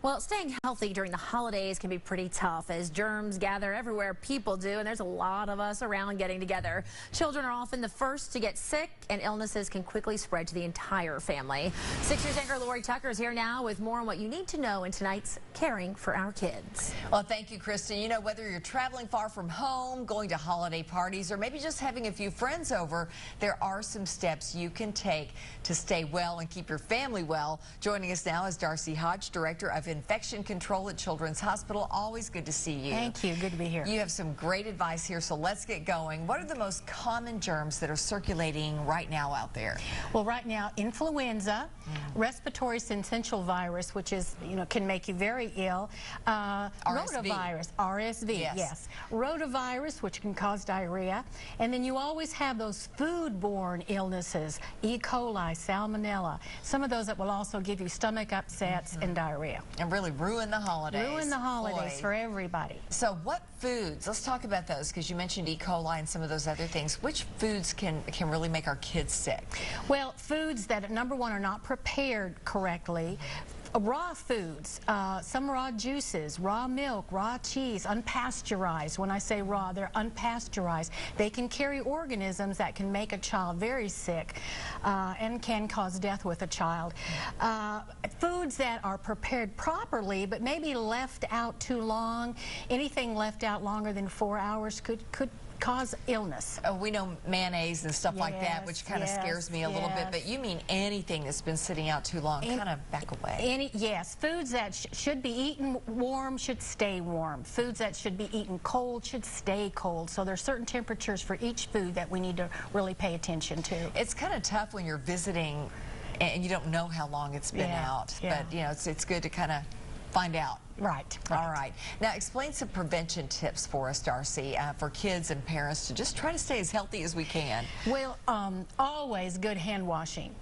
Well, staying healthy during the holidays can be pretty tough as germs gather everywhere people do, and there's a lot of us around getting together. Children are often the first to get sick, and illnesses can quickly spread to the entire family. 6 News anchor Lori Tucker is here now with more on what you need to know in tonight's Caring for Our Kids. Well, thank you, Kristen. You know, whether you're traveling far from home, going to holiday parties, or maybe just having a few friends over, there are some steps you can take to stay well and keep your family well. Joining us now is Darcy Hodge, Director of Infection Control at Children's Hospital. Always good to see you. Thank you. Good to be here. You have some great advice here, so let's get going. What are the most common germs that are circulating right now out there? Well, right now, influenza, respiratory syncytial virus, which is, can make you very ill, rotavirus, RSV, yes, rotavirus, which can cause diarrhea, and then you always have those foodborne illnesses, E. coli, salmonella, some of those that will also give you stomach upsets and diarrhea. And really ruin the holidays. Ruin the holidays for everybody. So what foods, let's talk about those, because you mentioned E. coli and some of those other things. Which foods can really make our kids sick? Well, foods that, number one, are not prepared correctly. Raw foods, some raw juices, raw milk, raw cheese, unpasteurized. When I say raw, they're unpasteurized. They can carry organisms that can make a child very sick and can cause death with a child. Foods that are prepared properly but maybe left out too long, anything left out longer than 4 hours could cause illness. Oh, we know mayonnaise and stuff like that, which kind of scares me a little bit, but you mean anything that's been sitting out too long, kind of back away. Yes, foods that should be eaten warm should stay warm. Foods that should be eaten cold should stay cold. So there's certain temperatures for each food that we need to really pay attention to. It's kind of tough when you're visiting and you don't know how long it's been out, but it's good to kind of find out. Right. All right. Now, explain some prevention tips for us, Darcy, for kids and parents to just try to stay as healthy as we can. Well, always good hand washing.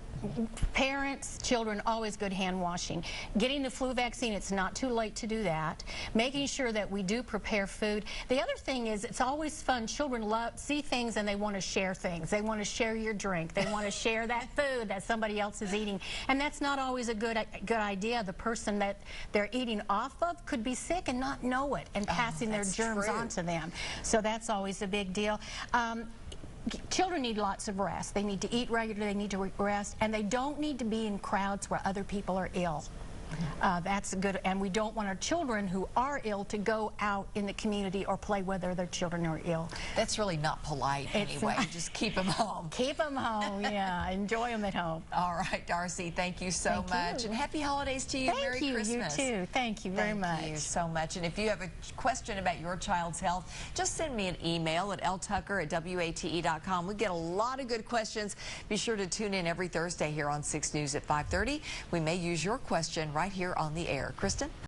Parents, children, always good hand washing. Getting the flu vaccine, it's not too late to do that. Making sure that we do prepare food. The other thing is, it's always fun. Children see things and they want to share things. They want to share your drink. They want to share that food that somebody else is eating. And that's not always a good idea. The person that they're eating off of could be sick and not know it and passing their germs on to them. So that's always a big deal. Children need lots of rest. They need to eat regularly, they need to rest, and they don't need to be in crowds where other people are ill. That's good, and we don't want our children who are ill to go out in the community or play with other children who are ill. That's really not polite anyway. Just keep them home. Keep them home, yeah. Enjoy them at home. All right, Darcy, thank you so much. And happy holidays to you. Merry Christmas. You too. Thank you very much. Thank you so much. And if you have a question about your child's health, just send me an email at ltucker@wate.com. We get a lot of good questions. Be sure to tune in every Thursday here on 6 News at 5:30. We may use your question right here on the air. Kristen?